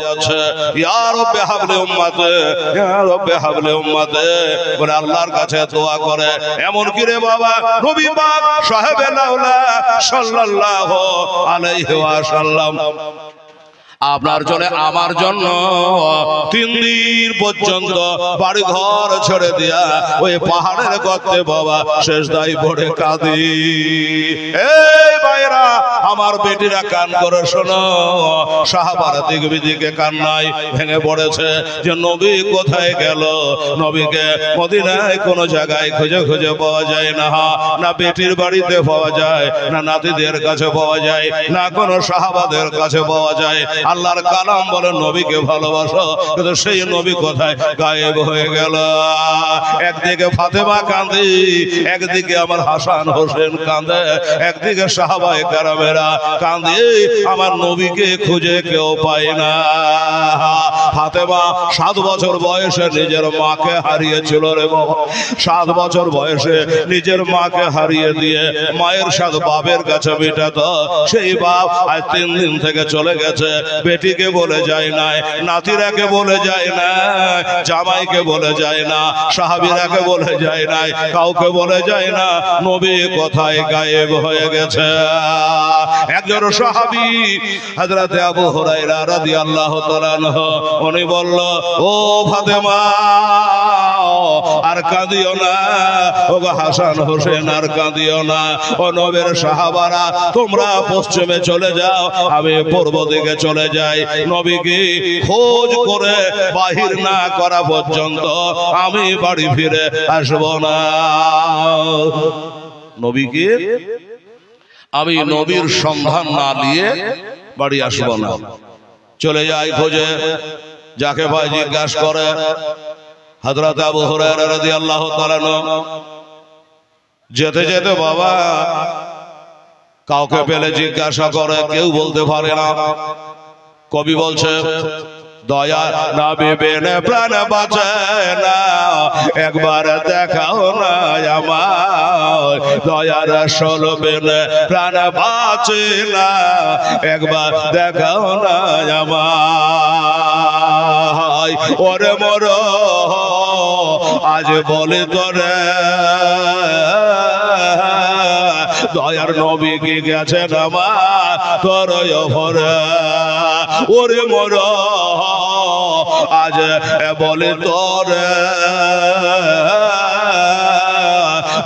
যাচ্ছে, ইয়া রব্বে হাবলি উম্মতে, ইয়া রব্বে হাবলি উম্মতে বলে আল্লাহর কাছে দোয়া করে। এমন কি রে বাবা, নবী পাক সাহেবে লাউলা সাল্লাল্লাহু আলাইহি ওয়াসাল্লাম আপনার জন্য আমার জন্য 3 দিন পর্যন্ত বাড়ি ঘর ছেড়ে দিয়া ওই পাহাড়ের গর্তে বাবা সেজদায় পড়ে কাঁদি। এই ভাইরা আমার বেটিরা কান করে শোনো, সাহাবারা দিক বিদিকে কান্নায় ভেঙে পড়েছে যে নবী কোথায় গেল। নবীকে মদিনায় কোনো জায়গায় খুঁজে খুঁজে পাওয়া যায় না, না বেটির বাড়িতে পাওয়া যায়, না নাতিদের কাছে পাওয়া যায়, না কোনো সাহাবাদের কাছে পাওয়া যায়। আল্লাহর কালাম বলে নবীকে ভালোবাসো, কিন্তু সেই নবী কোথায়, গায়েব হয়ে গেল। একদিকে ফাতেমা কাঁদে, একদিকে আমার হাসান হোসেন কাঁদে, একদিকে সাহাবায়ে কেরামেরা কাঁদে, আমার নবীকে খুঁজে কেউ পায় না। ফাতেমা 7 বছর বয়সে নিজের মাকে হারিয়েছিল রে বাবা। 7 বছর বয়সে নিজের মাকে হারিয়ে দিয়ে মায়ের সাথে বাপের কাছে মেটাতো, সেই বাপ আজ 3 দিন থেকে চলে গেছে। বেটিকে বলে যায় না, নাতিরাকে বলে যায় না, জামাইকে বলে যায় না, সাহাবীরাকে বলে যায় না, কাউকে বলে যায় না নবী কোথায়, গায়েব হয়ে গেছে। একজন সাহাবী হযরত আবু হুরায়রা রাদিয়াল্লাহু তাআলা আনহু উনি বলল, ও ফাতেমা আর কাঁদিও না, ও হাসান হোসেন আর কাঁদিও না, ও নবীর সাহাবারা তোমরা পশ্চিমে চলে যাও, আমি পূর্ব দিকে চলে যাই। নবীকে খোঁজ করে বাহির না করা পর্যন্ত আমি বাড়ি ফিরে আসব না। নবীকে আমি নবীর সন্ধান না নিয়ে বাড়ি আসব না। চলে যাই খোঁজে, যাকে ভাই জিজ্ঞাসা করে হযরত আবু হুরায়রা রাদিয়াল্লাহু তাআলা আনহু যেতে যেতে বাবা কাউকে পেলে জিজ্ঞাসা করে, কেউ বলতে পারে না। কবি বলছে, দয়া না বিনে প্রাণ বাঁচে না, একবার দেখাও না আমার, দয়ার রাসূল বিনে প্রাণ বাঁচে না, একবার দেখাও না আমার। ওরে মোর আজ বলে তোরে দয়ার নবী কি গেছেন আমার তোর ভরে। ওরে মোর আজ বলে তোরে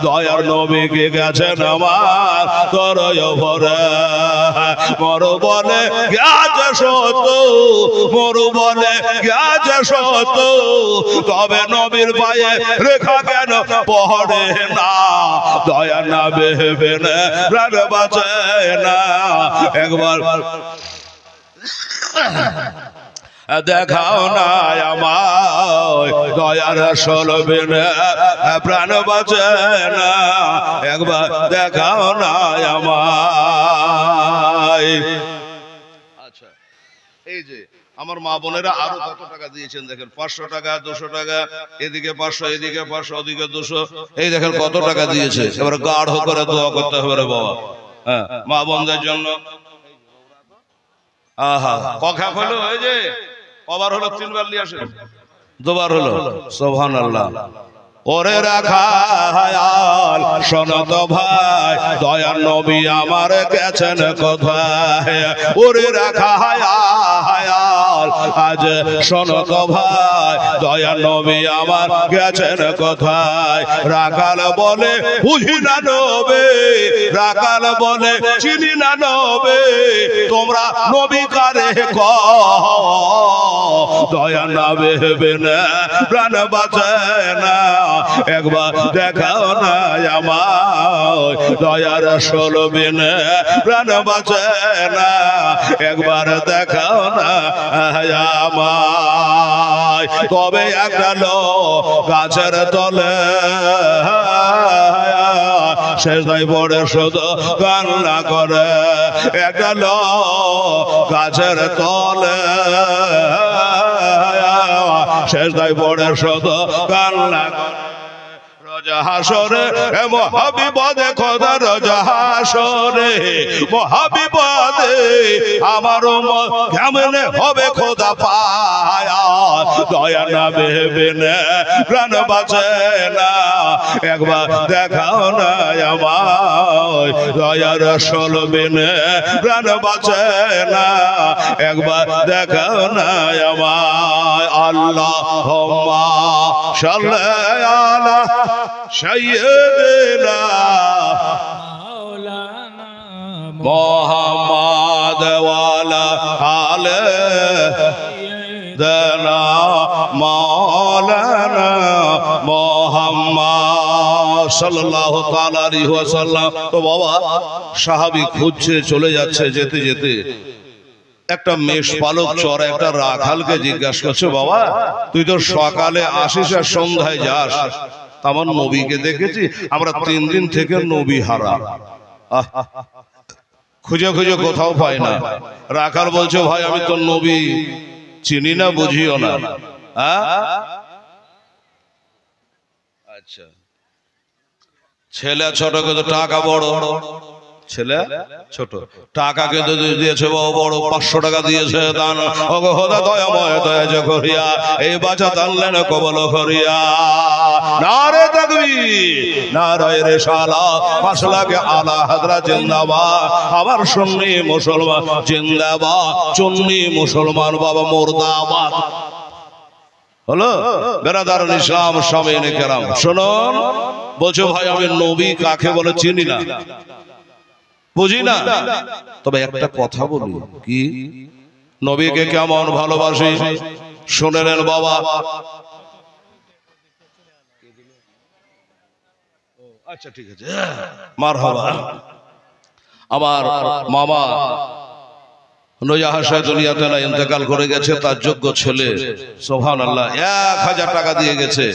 দয়ার নবী কি গেছেন আমার তোর ভরে। মর বলে গেছে সত, মর বলে গেছে সত, তবে নবীর পায়ে রেখা কেন পড়ে না, দয়া না ভেবে না প্রাণ বাঁচে না, একবার দেখাও না আমায়, দয়ার রাসূল বিনে প্রাণ বাঁচে না, একবার দেখাও না আমায়। আচ্ছা, এই যে আমার মা বোনেরা আরো কত টাকা দিয়েছেন দেখেন, 500 টাকা, 200 টাকা, এদিকে 500, এদিকে 500, ওদিকে 200, এই দেখেন কত টাকা দিয়েছে। এবার গাঢ় করে দোয়া করতে হবে রে বাবা, হ্যাঁ মা বোনদের জন্য। আহা কখা হলো, এই যে কবার হলো, 3 বার নিয়ে আসেন, 2 বার হলো, সুবহানাল্লাহ। ওরে রাখাল শোনো তো ভাই, দয়ার নবী আমার গেছেন কোথায়, ওরে রাখাল আজ শোনো তো ভাই, দয়ার নবী আমার গেছেন কোথায়। রাখাল বলে বুঝি না নবী, রাখাল বলে চিনি না নবী, তোমরা নবী কারে কও, দয়া না ভেবে না প্রাণ বাঁচে না, একবার দেখাও না আমায়, দয়ার রাসূল বিনে প্রাণ বাঁচে না, একবার দেখাও না আমায়। তবে একটা লোক গাছের তলে সেজদায় পড়ে শুধু কান্না করে, একটা লোক গাছের তলে সেজদায় পড়ে শুধু কান্না করে, হাসরে এ মহাবিপদে খোদার হাসরে মহাবিপদে আমার কেমনে হবে খোদা পায়া দয়া না ভেবে না প্রাণ বাঁচে না একবার দেখাও না আমায় দয়ার রাসূল বিনে প্রাণ বাঁচে না একবার দেখাও না আমায় আল্লাহুম্মা সাল্লি আলা সাইয়্যিদিনা মাওলানা মুহাম্মদ ওয়া আলা আলি সাইয়্যিদিনা মাওলানা মুহাম্মদ সাল্লাল্লাহু তাআলা আলাইহি ওয়াসাল্লাম। তো বাবা সাহাবী খুঁজছে চলে যাচ্ছে, যেতে যেতে একটা মেষ পালক চড়া একটা রাখালকে জিজ্ঞাসা করছে, বাবা তুই তো সকালে আসিস আর সন্ধ্যায় যাস, আমার নবীকে দেখেছি, আমরা 3 দিন থেকে নবী হারা, খুঁজে খুঁজে কোথাও পাই না। রাখাল বলছে, ভাই আমি তো নবী চিনি না, বুঝিও না। আচ্ছা, ছেলে ছোট কিন্তু টাকা বড়, ছেলে ছোট টাকা কিন্তু দিয়েছে বড়, 500 টাকা দিয়েছে দান, ওগো খোদা দয়াময় দয়া যে করিয়া এই বাচ্চা দানলেন কবল করিয়া। নারে তাকবীর নারে রিসালাত মাসলাকে আলা হযরত জিন্দাবাদ। আমার সুন্নি মুসলমান জিন্দাবাদ, সুন্নি মুসলমান বাবা মুর্দাবাদ। হলো বেরাদারুল ইসলাম সামিনে কেরাম শুনুন, বলছো ভাই আমি নবী কাকে বলে চিনি না, বুঝি না, তবে একটা কথা বলি, কি নবীকে কেমন ভালোবাসি শুনে নেন বাবা। আচ্ছা ঠিক আছে, মারহাবা। আমার মামা নূরজাহান সাহেব দুনিয়াতে না, ইন্তেকাল করে গেছে, তার যোগ্য ছেলে সুবহানাল্লাহ 1000 টাকা দিয়ে গেছে।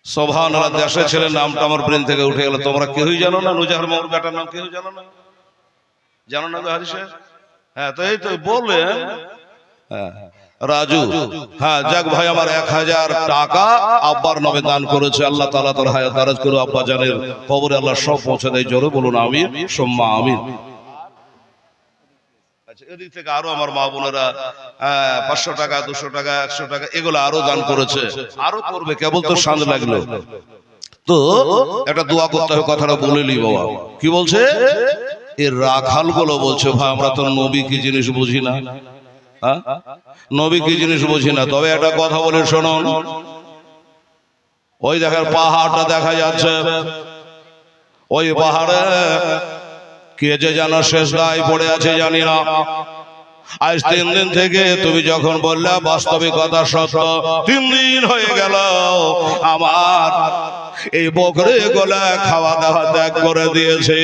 সুবহানাল্লাহ, দেশের ছেলের নামটা আমার ব্রেন থেকে উঠে গেল। তোমরা কেউই জানো না নূরজাহান মামুর বেটার নাম? কেউ জানো না? জানো না গো হাজি সাহেব? হ্যাঁ তো এই তো বলে হ্যাঁ রাজু। হ্যাঁ যাক ভাই, আমার 1000 টাকা আব্বার নামে দান করেছে। আল্লাহ তাআলা তার হায়াত দারাজ করে আব্বা জানের কবরে আল্লাহ সব পৌঁছে দেয়। জোরে বলুন আমিন সুম্মা আমিন। আচ্ছা, এদিক থেকে আরো আমার মা বোনেরা 500 টাকা 200 টাকা 100 টাকা এগুলো আরো দান করেছে, আরো করবে, কেবল তো সাঁঝ লাগলো। তো একটা দোয়া করতে হবে, কথাটা বলে নি বাবা। কি বলছে এই রাখাল গুলো? বলছে ভাই আমরা তো নবী কি জিনিস বুঝি না, নবী কি জিনিস বুঝি না। তবে একটা কথা বলে শুনুন, ওই দেখেন পাহাড়টা দেখা যাচ্ছে, ওই পাহাড়ে কে যে যেন শেষদায় পড়ে আছে জানি না। আজ 3 দিন থেকে তুমি যখন বললে বাস্তবিকতা সত্য, 3 দিন হয়ে গেল আমার এই বকরি গোলা খাওয়া দাওয়া ত্যাগ করে দিয়েছে।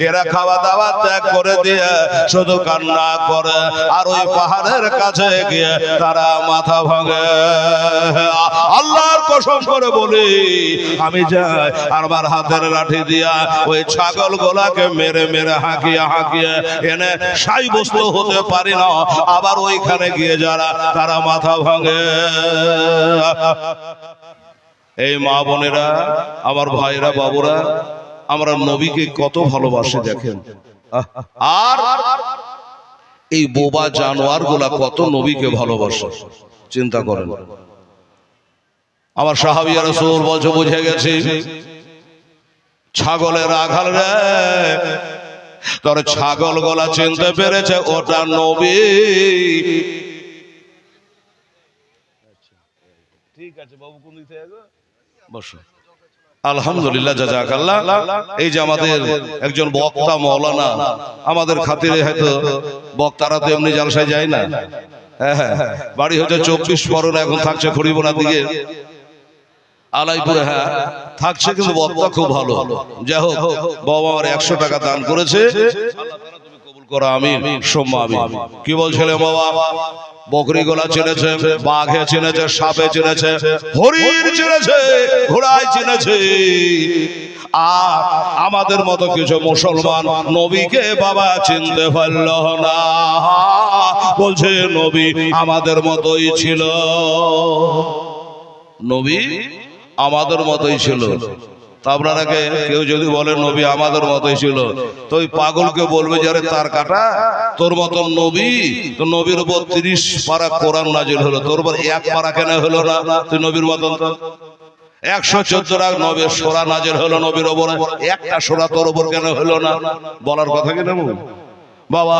এরা খাওয়া দাওয়া ত্যাগ করে দিয়ে শুধু কান্না করে, আর ওই পাহাড়ের কাছে গিয়ে তারা মাথা ভাঙে। আল্লাহর কসম করে বলি, আমি যাই আর আমার হাতের লাঠি দিয়া ওই ছাগল গোলাকে মেরে মেরে হাঁকিয়ে হাঁকিয়ে এনে সাই বস্তু হতে পারি না, আবার ওইখানে গিয়ে যারা তারা মাথা ভাঙে। এই মা বোনেরা, আমার ভাইরা বাবুরা, আমরা নবীকে কত ভালোবাসে দেখেন। আর এই বোবা জানোয়ার গুলা কত নবীকে ভালোবাসে চিন্তা করেন। আমার সাহাবী রাসূল বলছে বুঝে গেছি ছাগলের রাখাল রে, তোর ছাগল গলা চিনতে পেরেছে, ওটা নবী। ঠিক আছে বাবু, কোন দিক থেকে বসো। আলহামদুলিল্লাহ জাযাকাল্লাহ। এই যে আমাদের একজন বক্তা মাওলানা, আমাদের খাতিরে হয়তো বক্তারা তো এমনি জালসায় যায় না। হ্যাঁ, বাড়ি হচ্ছে 24 পরগনা, এখন থাকছে খড়িবোনার দিকে আলাইপুরে। হ্যাঁ থাকছে, কিন্তু বক্তা খুব ভালো। যাই হোক, বাবা আমার 100 টাকা দান করেছে, আল্লাহ তাআলা তুমি কবুল করো আমিন সুম্মা আমিন। কি বলছিলে বাবা? বকরি গোলা চিনেছে, বাঘে চিনেছে, সাপে চিনেছে, হরিণ চিনেছে, ঘোড়ায় চিনেছে, আর আমাদের মতো কিছু মুসলমান নবীকে বাবা চিনতে পারল না, বলছে নবী আমাদের মতোই ছিল, নবী আমাদের মতোই ছিল। তা আপনারাকে কেউ যদি বলে নবী আমাদের মতোই ছিল, তো ওই পাগলকে বলবে যে আরে তার কাটা, তোর মতন নবী, তো নবীর উপর 30 পারা কোরআন নাজিল হলো, তোর উপর 1 পারা কেন হলো না? তুই নবীর মতন তো 114 নবীর সূরা নাজিল হলো নবীর উপর, একটা সূরা তোর উপর কেন হলো না? বলার কথা কি না বাবা?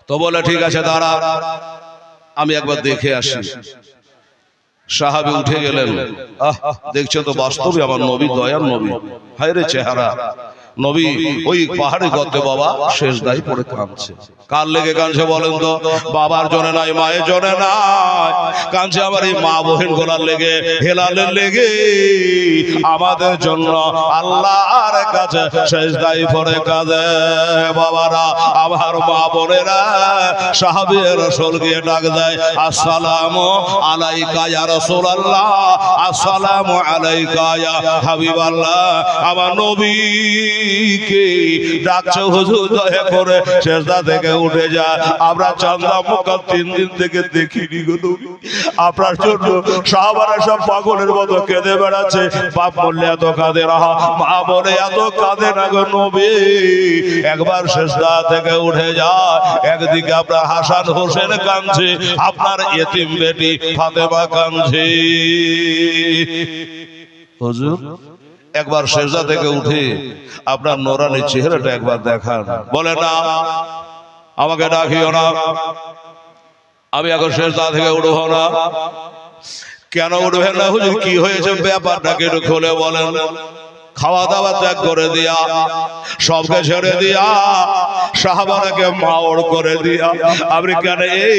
তো বলে ঠিক আছে দাঁড়া, আমি একবার দেখে আসি। সাহাবী উঠে গেলেন। দেখছো তো বাস্তবে আমার নবী দয়ার নবী, হায় রে চেহারা। নবী ওই পাহাড়ে গর্তে বাবা সেজদায় পড়ে কাঁদছে। কার লেগে কাঁদছে বলেন তো? বাবার জন্য নাই, মায়ের জন্য নাই, কাঁদছে আমার এই মা বোন গোলার লেগে, হেলালের লেগে, আমাদের জন্য আল্লাহর কাছে সেজদায় পড়ে কাঁদে। বাবারা, আমার মা বোনেরা, সাহাবী রাসূল গিয়ে ডাক দেয়, আসসালামু আলাইকা ইয়া রাসূলুল্লাহ, আসসালামু আলাইকা ইয়া হাবিবাল্লাহ। আমার নবীকে ডাকছো হুজুর, দয়া করে সেজদা থেকে উঠে যা, আমরা চাঁদা মুখা 3 দিন থেকে দেখিনি গো নবী, আপনার জন্য সাহাবারা সব পাগলের মতো কেঁদে বেড়াচ্ছে। বাপ বললে এত কাঁদে না, মা বলে এত কাঁদে না গো নবী, একবার সেজদা থেকে উঠে যা। একদিকে আপনার হাসান হোসেন কাঁদছে, আপনার এতিম বেটি ফাতেমা কাঁদছে। হুজুর একবার সেজদা থেকে উঠে আপনার নোরানি চেহারাটা একবার দেখান। বলে না, আমাকে ডাকিও না, আমি এখন সেজদা থেকে উঠবো না। কেন উঠবেন না হুজুর? কি হয়েছে ব্যাপারটাকে একটু খুলে বলেন। খাওয়া দাওয়া ত্যাগ করে দিয়া, সবকে ছেড়ে দিয়া, সাহাবারাকে মাওড় করে দিয়া, আপনি কেন এই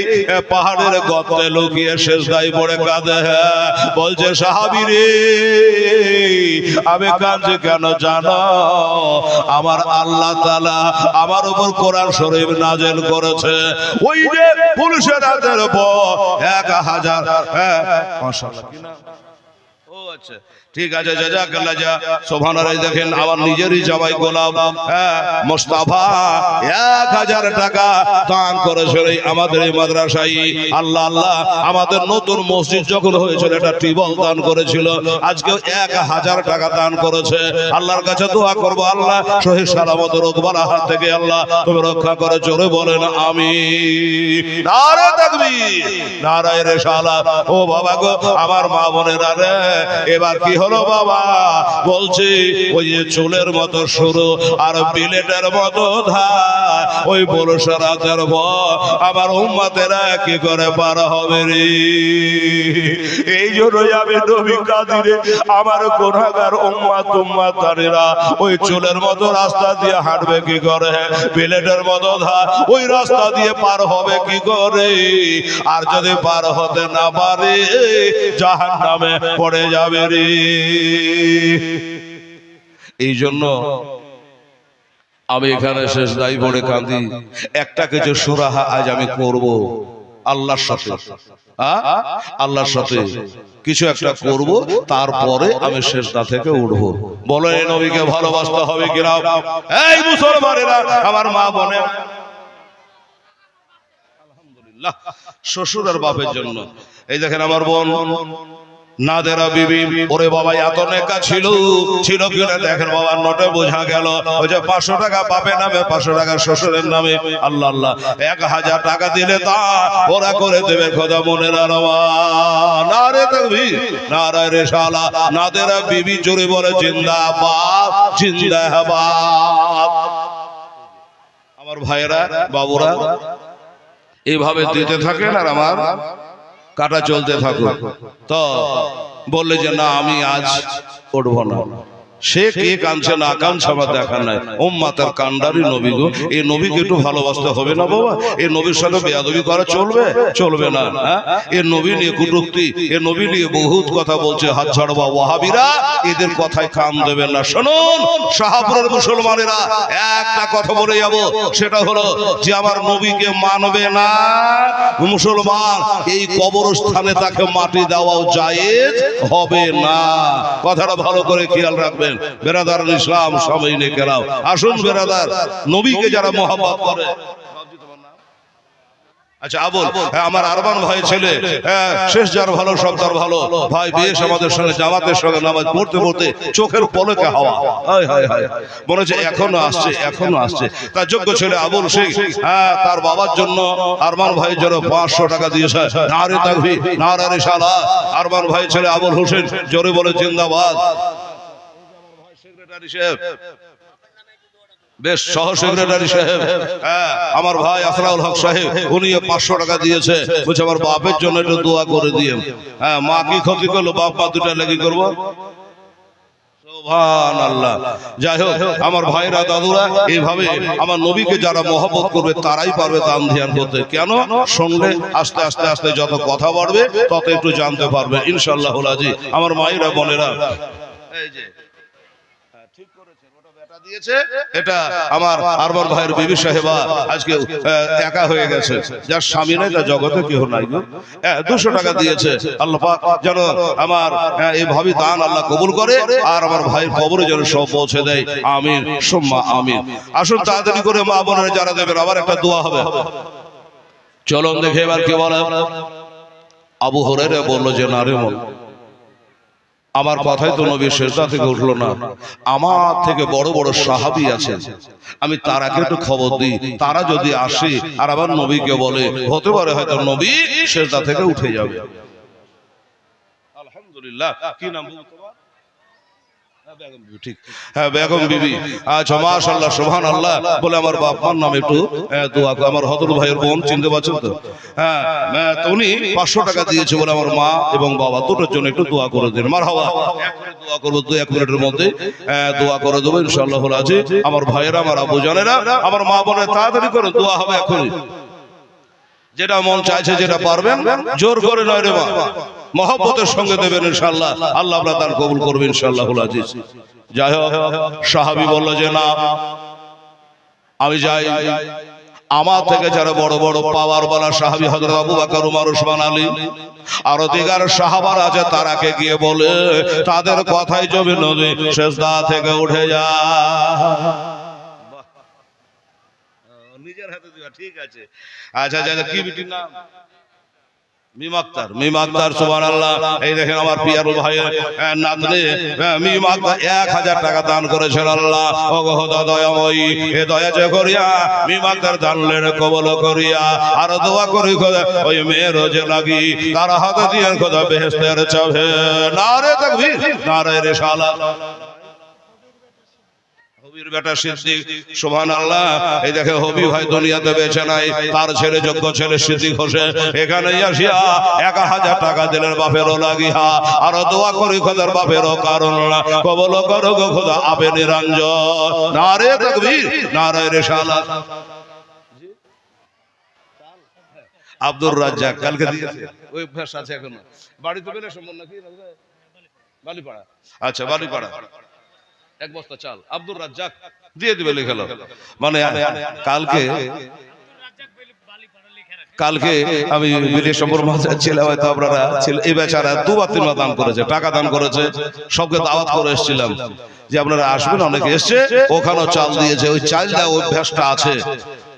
পাহাড়ের গর্তে লুকিয়ে সেজদায় পড়ে কাঁদে? বলছে সাহাবী রে, আমি কাঁদছি কেন জানো? আমার আল্লাহ তাআলা আমার উপর কোরআন শরীফ নাযিল করেছে, ওই যে পুলিশের হাতের উপর 1000, মাশাআল্লাহ কি না? ও আচ্ছা ঠিক আছে, জাযাকাল্লাহ যা সুবহানাল্লাহ। দেখেন আমার নিজেরই জামাই গোলাম মুস্তাফা 1000 টাকা দান করেছিল আমাদের এই মাদ্রাসায়। আল্লাহ আল্লাহ, আমাদের নতুন মসজিদ যখন হয়েছিল এটা টিবল দান করেছিল, আজকে 1000 টাকা দান করেছে। আল্লাহর কাছে দোয়া করব, আল্লাহ সহিহ সালামত রোগবালা হাত থেকে আল্লাহ তুমি রক্ষা করে, জোরে বলেন আমিন। নারে তাকবীর, নারে রিসালাত। ও বাবা গো, আমার মা বোনেরা রে, এবার কি হলো বাবা? বলছি ওই যে চুলের মতো সরু আর বিলেটের মতো ধার, ওই বলসরাতের আমার উম্মতেরা কি করে পার হবে রে? এই জন্যই আমি নবী কাদিরে, আমার গুনাহগার উম্মতানেরা ওই চুলের মতো রাস্তা দিয়ে হাঁটবে কি করে? বিলেটের মতো ধার, ওই রাস্তা দিয়ে পার হবে কি করে? আর যদি পার হতে না পারে জাহান্নামে পড়ে যাবে রে। এই জন্য আমি এখানে সেজদায় পড়ে কাঁদি। একটা কিছু সুরাহা আজ আমি করব আল্লাহর সাথে, আল্লাহর সাথে কিছু একটা করব, তারপরে আমি সেজদা থেকে উঠবো। বলো এই নবীকে ভালোবাসতে হবে কিনা? এই মুসলমানেরা, আমার মা বোনে, আলহামদুলিল্লাহ শ্বশুর আর বাপের জন্য। এই দেখেন আমার বোন নাদেরা বিবি, ওরে বাবা এত নেকা ছিল কিনা দেখেন বাবা, নোটে বোঝা গেল ওই যে 500 টাকা বাপের নামে, 500 টাকা শ্বশুরের নামে। আল্লাহ আল্লাহ, 1000 টাকা দিলে তা ওরা করে দেবে খোদা মনের আরওয়া। নারে তাকবীর, নারে রিসালাত। নাদেরা বিবি জোরে বলে জিন্দাবাদ, জিন্দাবাদ। আমার ভাইয়েরা বাবুরা এইভাবে দিতে থাকেন আর আমার কাটা চলতে থাকুক। তো বললে যে না আমি আজ উঠবো না, সে কে কাঁদছে না কাঁদছে আমার দেখার নাই। উম্মাতের কান্ডারি নবী গো, এই নবীকে একটু ভালোবাসতে হবে না বাবা? এই নবীর সাথে বেয়াদবি করা চলবে? চলবে না। এই নবী নিয়ে কুটুক্তি, এই নবী নিয়ে বহুত কথা বলছে হাত ছাড়বা ওয়াহাবিরা, এদের কথায় কান দেবেন না। শুনুন শাহপুরের মুসলমানেরা, একটা কথা বলে যাব, সেটা হলো যে আমার নবীকে মানবে না মুসলমান, এই কবরস্থানে তাকে মাটি দেওয়াও জায়েজ হবে না। কথাটা ভালো করে খেয়াল রাখবেন। থাকবেন। বেরাদার ইসলাম সামনে কেরাও, আসুন বেরাদার, নবীকে যারা মহব্বত করে। আচ্ছা আবুল, হ্যাঁ আমার আরমান ভাই ছেলে, হ্যাঁ শেষ যার ভালো সব তার ভালো ভাই, বেশ আমাদের সঙ্গে জামাতের সঙ্গে নামাজ পড়তে পড়তে চোখের পলকে হাওয়া, হায় হায় হায়, মনে হচ্ছে এখনো আসছে এখনো আসছে। তার যোগ্য ছেলে আবুল শেখ, হ্যাঁ তার বাবার জন্য আরমান ভাইয়ের জন্য 500 টাকা দিয়েছে। নারে তাকবীর, নারে রিসালাত। আরমান ভাই ছেলে আবুল হোসেন জোরে বলে জিন্দাবাদ। সেক্রেটারি সাহেব, বেশ সহ সেক্রেটারি সাহেব, হ্যাঁ আমার ভাই আসরাউল হক সাহেব, উনি 500 টাকা দিয়েছে, বলছে আমার বাপের জন্য একটু দোয়া করে দিয়ে। হ্যাঁ মা কি ক্ষতি করলো, বাপ মা দুটা লেগে করবো। সুবহানাল্লাহ। যাই হোক আমার ভাইরা দাদুরা, এইভাবে আমার নবীকে যারা মহব্বত করবে তারাই পারবে দান ধ্যান করতে। কেন শুনলে আস্তে আস্তে আস্তে যত কথা বাড়বে তত একটু জানতে পারবে ইনশাআল্লাহ আজি। আমার মায়েরা বোনেরা, এই যে ঠিক করেছেন, ওটা বেটা দিয়েছে, এটা আমার আরমান ভাইয়ের বিবি সাহেবা আজকে একা হয়ে গেছে, যার স্বামী নাই তার জগতে কেউ নাই গো। 200 টাকা দিয়েছে। আল্লাহ পাক যেন আমার এই ভাবি দান আল্লাহ কবুল করে, আর আমার ভাইয়ের কবরে যেন সব পৌঁছে দেয়, আমিন সুম্মা আমিন। আসুন তাড়াতাড়ি করে মা বোনেরা যারা দেবেন, আবার একটা দোয়া হবে। চলুন দেখে এবার কে বলে। আবু হুরায়রা বলল যে না রে মন, আমার কথাই তো নবীর সেজদা থেকে উঠলো না, আমার থেকে বড় বড় সাহাবী আছেন, আমি তারাকে একটু খবর দিই, তারা যদি আসে আর আবার নবীকে বলে, হতে পারে হয়তো নবী সেজদা থেকে উঠে যাবে। আলহামদুলিল্লাহ। কি নাম তোমার? ঠিক, হ্যাঁ বেগম বিবি। আচ্ছা মাশাআল্লাহ সুবহানাল্লাহ। বলে আমার বাপ মার নামে একটু দোয়া করে। আমার হযরত ভাইয়ের বোন চিনতে পারছেন তো? হ্যাঁ উনি 500 টাকা দিয়েছে, বলে আমার মা এবং বাবা দুটোর জন্য একটু দোয়া করে দিন। মারহাবা। দোয়া করব 2-1 মিনিটের মধ্যে, দোয়া করে দেবো ইনশাআল্লাহ আজি। আমার ভাইয়েরা, আমার আব্বু জানেরা, আমার মা বোনের তাড়াতাড়ি করে দোয়া হবে এখনই। যেটা মন চাইছে, যেটা পারবেন, জোর করে নয় রে মা, মহব্বতের সঙ্গে দেবেন ইনশাআল্লাহ, আল্লাহ আপনার দান কবুল করবে ইনশাআল্লাহুল আজিজ। যাই হোক সাহাবী বলল যে না আমি যাই। আমার থেকে যারা বড় বড় পাওয়ার वाला সাহাবী হযরত আবু বকর, ওমর, ওসমান, আলী আর দিগার সাহাবারা আছে, তারাকে গিয়ে বলে তাদের কথাই জমি নবী সেজদা থেকে উঠে যা। নিজের হাতে দিবা, ঠিক আছে। আচ্ছা আচ্ছা, কি বিটির নাম? মিম আক্তার। মিম আক্তার সুবহানাল্লাহ। এই দেখেন আমার পিয়ার ভাইয়ের নাতনি মিম আক্তার 1000 টাকা দান করেছেন। আল্লাহ ও খোদা দয়াময়ী, এ দয়া যে করিয়া মিম আক্তার দানলেন কবুল করিয়া, আর দোয়া করি খোদা ওই মেয়ের যে লাগি তার হাতে দিয়ে খোদা বেহেশতের চাবে। নারে তাকবীর, নারে রিসালাত। হবির বেটা সিদ্দিক সুবহানাল্লাহ। এই দেখে হবি ভাই দুনিয়াতে বেঁচে নাই, তার ছেলে যোগ্য ছেলে সিদ্দিক হোসেন এখানে আসিয়া 1000 টাকা দিলেন বাপেরও লাগিয়া, আর দোয়া করি খোদার বাপেরও কারণ কবুল করো গো খোদা আপে নিরঞ্জন। নারে তাকবীর, নারে রিসালাত। আব্দুর রাজ্জাক কালকে দিয়েছে, ওই অভ্যাস আছে এখনো। বাড়িতে বেলে সম্মান নাকি বালিপাড়া? আচ্ছা বালিপাড়া, 1 বস্তা চাল আব্দুর রাজ্জাক দিয়ে দিবে লিখলো। মানে কালকে আমি বিদেশ সম্পর্ক ছিলাম, হয়তো আপনারা এই বেচারা 2 বা 3 বার দান করেছে, টাকা দান করেছে, সবকে দাওয়াত করে এসেছিলাম যে আপনারা আসবেন, অনেকে এসছে, ওখানেও চাল দিয়েছে। ওই চাল দেওয়া অভ্যাসটা আছে,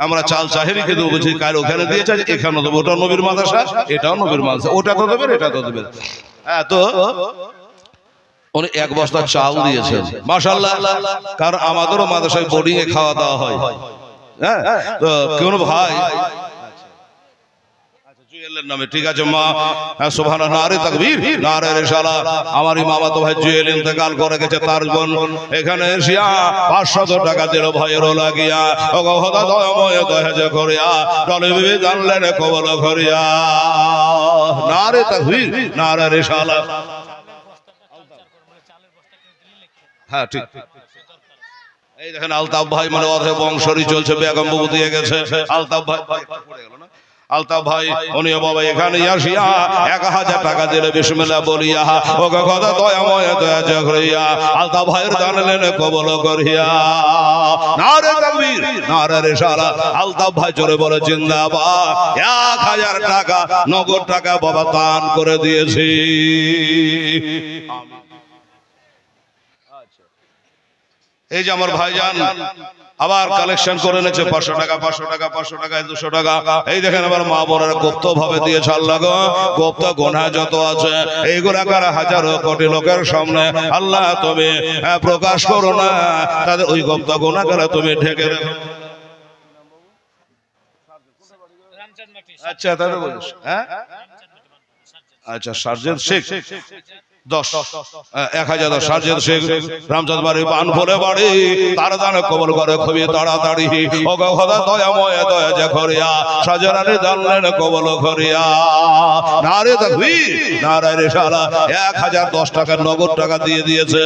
আমরা চাল চাহেরিকে দেবো, বলছি কাল ওখানে দিয়েছে এখানে দেবো, ওটা নবীর মাদ্রাসা, এটাও নবীর মাদ্রাসা, ওটা তো দেবেন এটা তো দেবেন। হ্যাঁ তো উনি 1 বস্তা চাল দিয়েছেন মাশাআল্লাহ। কারণ আমাদেরও মাদ্রাসায় বোর্ডিং এ খাওয়া দাওয়া হয়। হ্যাঁ তো কোন ভাই জুয়েলের নামে, ঠিক আছে মা, সুবহানাল্লাহ, নারে তাকবীর, নারে রিসালাত। আমার মামাতো ভাই জুয়েল ইন্তেকাল করে গেছে, তার বোন এখানে এসিয়া 500 টাকা দিল ভাইয়েরও লাগিয়া, ও খোদা দয়াময় দয়া যে করিয়া দলে বিবি জানলেন কবুল করিয়া। নারে তাকবীর, নারে রিসালাত। হ্যাঁ ঠিক। এই দেখেন আলতাফ ভাই, মানে অধে বংশরী চলছে, বেগম বাবু দিয়ে গেছে। আলতাফ ভাই, আলতাফ ভাই উনি বাবা এখানে আসিয়া 1000 টাকা দিলে বিসমিল্লাহ বলিয়া, ও খোদা দয়াময় দয়া যে করিয়া আলতাফ ভাইয়ের দান লেন কবুল করিয়া। নারে তাকবীর, নারে রিসালাত। আলতাফ ভাই জোরে বলে জিন্দাবাদ। 1000 টাকা নগদ টাকা বাবা দান করে দিয়েছি। এই যে আমার ভাইজান আবার কালেকশন করে এনেছে 500 টাকা 500 টাকা 500 টাকা 200 টাকা। এই দেখেন আবার মা বোনেরা গুপ্ত ভাবে দিয়েছে। আল্লাহ গো, গুপ্ত গুনাহ যত আছে এইগুলা কারা হাজারো কোটি লোকের সামনে আল্লাহ তুমি প্রকাশ করো না, তাদের ওই গুপ্ত গুনাহ গুলা তুমি ঢেকে রাখো। আচ্ছা তাহলে বলিস, হ্যাঁ আচ্ছা সার্জেন্ট শেখ 10,000 সার্জেন্ট শেখ রামচাঁদ বাড়ি পান ভোলে বাড়ি তার দানে কবল করে খুবই তাড়াতাড়ি। ও খোদা দয়াময় দয়া যে করিয়া সাজানারে জানলেন কবল করিয়া। নারে তাকবীর নারে রিসালাত। 1010 টাকা নগদ টাকা দিয়ে দিয়েছে।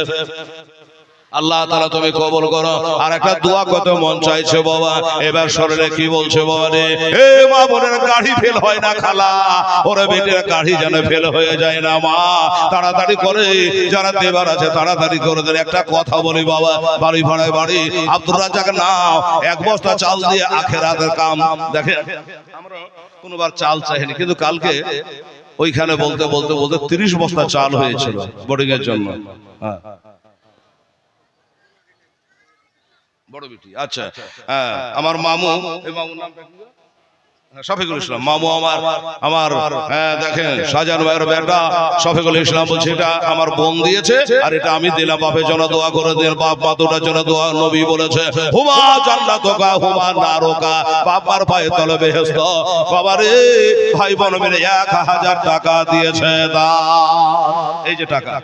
আল্লাহ তাআলা তুমি কবুল করো। আর একটা দোয়া কত মন চাইছে বাবা, এবার শরীরে কি বলছে বাবা রে, এ মা বোনের গাড়ি ফেল হয় না খালা, ওরে বেটির গাড়ি যেন ফেল হয়ে যায় না মা, তাড়াতাড়ি করে যারা দেবার আছে তাড়াতাড়ি করে দেন। একটা কথা বলি বাবা, বাড়ি ভাড়ায় বাড়ি আব্দুর রাজ্জাক নাও, 1 বস্তা চাল দিয়ে আখেরাতের কাম। দেখেন আমরা কোনোবার চাল চাইনি, কিন্তু কালকে ওইখানে বলতে বলতে বলতে 30 বস্তা চাল হয়েছিল বোর্ডিং এর জন্য। হ্যাঁ বড় বেটি, আচ্ছা হ্যাঁ আমার মামু, এই মামুর নামটা কি? শফিকুল ইসলাম মামু আমার হ্যাঁ দেখেন শাহজাহান ভাইয়ের বেটা শফিকুল ইসলাম বলছে এটা আমার বোন দিয়েছে আর এটা আমি দিলাম, বাপের জন্য দোয়া করে দেন, বাপ মা দুটার জন্য দোয়া। নবী বলেছে হুমা জান্নাতুকা হুমা নারুকা, বাপ মার পায়ে তলে বেহেশত। বাবা রে ভাই বোন মিলে 1000 টাকা দিয়েছে দান। এই যে টাকা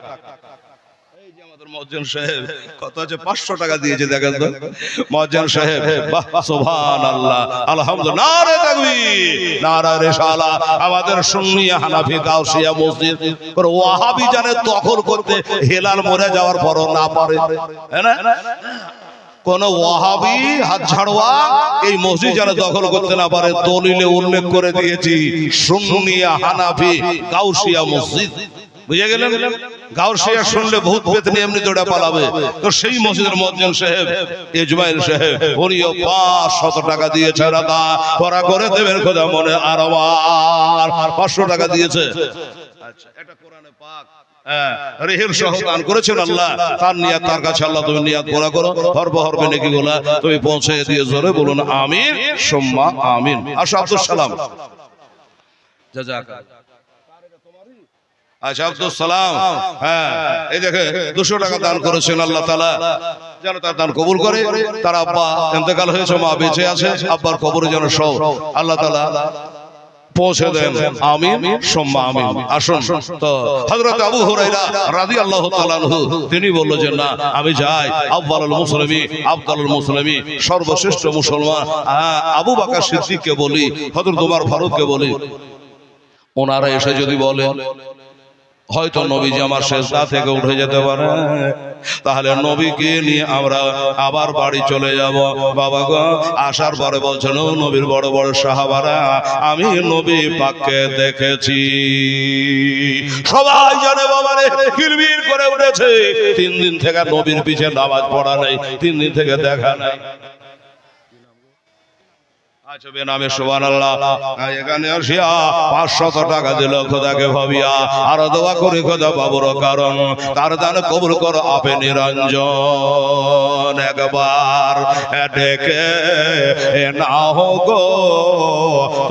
মুয়াজ্জিন সাহেব কত আছে 500 টাকা দিয়েছে দেখেন তো মুয়াজ্জিন সাহেব। বাহ সুবহানাল্লাহ আলহামদুলিল্লাহ, নারে তাকবীর নারে রিসালাত। আমাদের সুন্নি হানাফি গাউসিয়া মসজিদ করে ওয়াহাবি জানে দখল করতে হেলাল মরে যাওয়ার পরও না পারে, তাই না? কোন ওয়াহাবি হাত ছাড়োয়া এই মসজিদ যেন দখল করতে না পারে। দলিলে উল্লেখ করে দিয়েছি সুন্নি হানাফি গাউসিয়া মসজিদ, বুঝে গেলেন? গাউসিয়া শুনলে বহুত বেতনি এমনি দৌড়া পালাবে। তো সেই মসজিদের মুয়াজ্জিন সাহেব ইজমাইল সাহেব উনিও 500 টাকা দিয়েছে, রাদা পড়া করে দেবেন খোদা মনে আর আমার 500 টাকা দিয়েছে। আচ্ছা এটা কোরআনে পাক রেহেল সহ দান করেছেন আল্লাহ, তার নিয়াত তার কাছে আল্লাহ তুমি নিয়াত পুরা করো, হরবে নেকিগুলা তুমি পৌঁছে দিয়ে জোরে বলুন আমিন সুম্মা আমিন। আসো আব্দুল সালাম, জাযাক। আচ্ছা আব্দুল সালাম হ্যাঁ এই দেখে 200 টাকা দান করেছেন, আল্লাহ তাআলা যেন তার দান কবুল করে। তার আব্বা ইন্তেকাল হয়েছে, মা বেঁচে আছে, আব্বার কবরে যেন সব আল্লাহ তাআলা পৌঁছে দেন আমিন সুম্মা আমিন। আসুন তো হযরত আবু হুরায়রা রাদিয়াল্লাহু তাআলা আনহু তিনি বললেন যে না আমি যাই আফদালুল মুসলিমিন সর্বশ্রেষ্ঠ মুসলমান আবু বকর সিদ্দিককে বলি, হযরত ওমর ফারুককে বলি, ওনারা এসে যদি বলে হয়তো নবীজি আমার সেজদা থেকে উঠে যেতে পারে, তাহলে নবীকে নিয়ে আমরা আবার বাড়ি চলে যাব। বাবা গো আসার পরে বলছেন ও নবীর বড় বড় সাহাবারা আমি নবী পাককে দেখেছি। সবাই জানে বাবারে কিলবিল করে উঠেছে। 3 দিন থেকে নবীর পিছে নামাজ পড়া নাই, 3 দিন থেকে দেখা নাই। আচ্ছা বেনামে সুবহানাল্লাহ এখানে আসিয়া 500 টাকা দিল খোদাকে ভাবিয়া, আর দোয়া করে খোদা বাবুর কারণ তার দান কবুল করো আপে নিরঞ্জন। একবার ডেকে নাও গো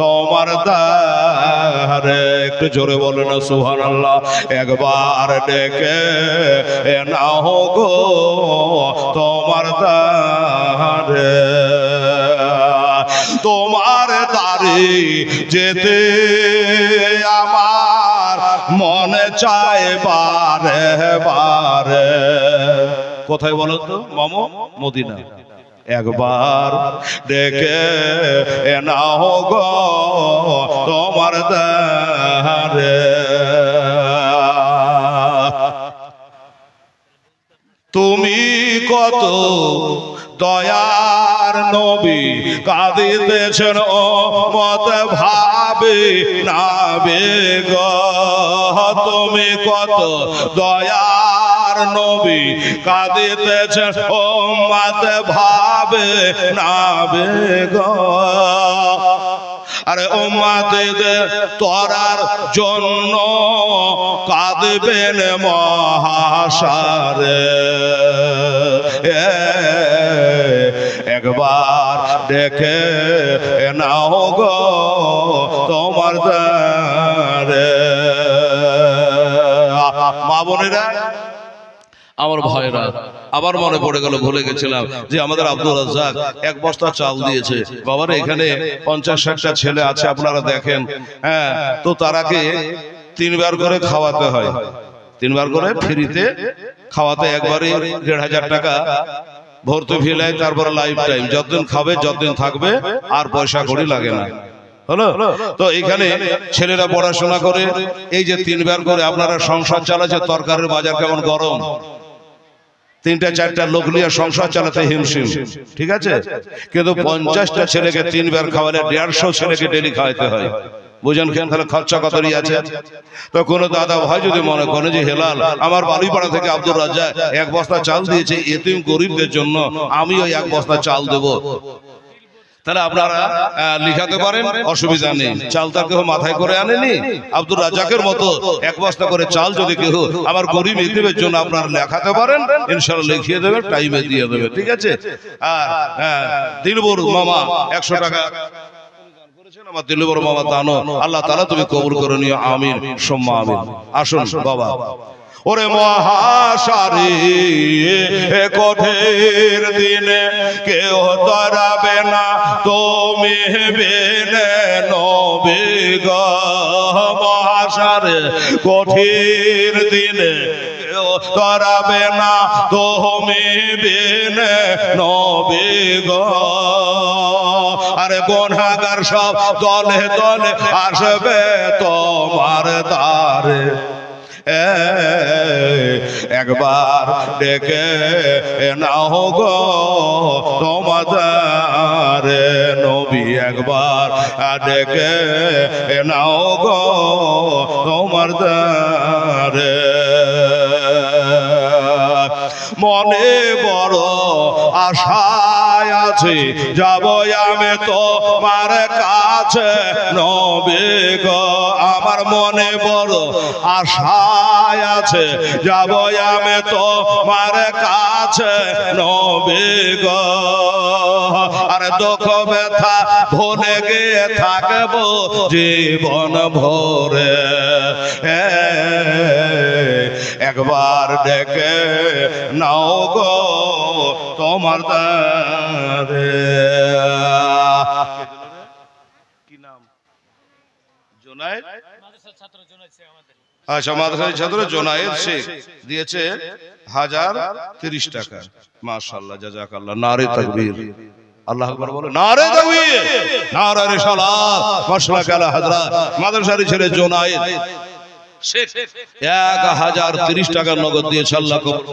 তোমার দ্বারে, একটু জোরে বলো না সুবহানাল্লাহ। একবার ডেকে নাও গো তোমার দ্বারে, তোমার দ্বারে যেতে আমার মনে চায় বারে বারে। কোথায় বলো তো মামু? মদিনা। একবার ডেকে নাও গো তোমার দ্বারে, তুমি কত দয়ার নবী কাঁদিতেছেন ও মত ভাবে নাবে গো, তুমি কত দয়ার নবী কাঁদিতেছেন ও মত ভাবে নাবে গো। আরে উম্মতদের তোরার জন্য কাঁদবেন মহাশারে একবার দেখে নাও গো তোমার দ্বারে। মা বোনেরা আমার ভাইরা, আবার মনে পড়ে গেল, ভুলে গেছিলাম যে আমাদের আব্দুল রাজ্জাক এক বস্তা চাল দিয়েছে। বাবারে এখানে 50-60টা ছেলে আছে, আপনারা দেখেন। হ্যাঁ, তো তারাকে 3 বার করে খাওয়াতে হয়, 3 বার করে ফ্রিতে খাওয়াতে, একবারে 1500 টাকা ভর্তি ফেলায়, তারপরে লাইফ টাইম যতদিন খাবে যতদিন থাকবে, আর পয়সা কড়ি লাগে না। হলো তো এখানে ছেলেরা পড়াশোনা করে, এই যে 3 বার করে আপনারা সংসার চালাচ্ছে, তরকারির বাজার কেমন গরম, 3-4টা লোক নিয়ে সংসার চালাতে হিমশিম, ঠিক আছে। কিন্তু 50টা ছেলেকে 3 বার খাওয়ালে 150 ছেলেকে ডেলি খাওয়াতে হয়। বুঝেন কেন, তাহলে খরচা কতই আছে। তো কোনো দাদা ভাই যদি মনে করে যে হেলাল আমার বালুইপাড়া থেকে আব্দুল রাজ্জাক 1 বস্তা চাল দিয়েছে এতিম গরিবদের জন্য, আমি ওই 1 বস্তা চাল দেব, তাহলে আপনারা লিখাতে পারেন, অসুবিধা নেই। চালটা কেউ মাথায় করে আনেনি, আব্দুল রাজ্জাকের মতো 1 বস্তা করে চাল যদি কেউ আমার গরিব এতিমের জন্য আপনারা লেখাতে পারেন, ইনশাআল্লাহ লিখিয়ে দেবে, টাইমে দিয়ে দেবে, ঠিক আছে। আর দিলবর মামা 100 টাকা আমার দিলবর মামা দানো, আল্লাহ তাআলা তুমি কবুল করে নিও, আমিন সুম্মা আমিন। আসুন বাবা, ওরে মহাশারে কঠিন দিনে কেউ তরাবে না তুমি বিনে নবী গো। মহাশারে কঠিন দিনে কেউ তরাবে না তুমি বিনে নবী গো। আরে গুনাহগার সব দলে দলে আসবে তোমার দ্বারে, একবার ডেকে নাও গো তোমাদের নবী, একবার ডেকে নাও গো তোমার দ্বারে। মনে বড় আশায় আছি যাব আমি তোমার কাছে নবী গো। আমার মনে বড় আশায় আছে যাব আমি তোমার কাছে নবী গো। আরে দুঃখ ব্যথা ভুলে গিয়ে থাকবো জীবন ভরে, একবার ডেকে নাও গো তোমার দ্বারে। কি নাম? জোনায়েদ। আচ্ছা, মাদ্রাসার ছাত্র জোনায়েদ শেখ দিয়েছে 1030 টাকা। মাশাআল্লাহ, জাযাকাল্লাহ। নারে তাকবীর, আল্লাহু আকবার বলো, নারে তাকবীর, নারে রিসালাত, মাশাআল্লাহ আলা হযরত। মাদ্রাসার ছেলে জোনায়েদ শেখ 1030 টাকা নগদ দিয়েছে, আল্লাহ কবুল।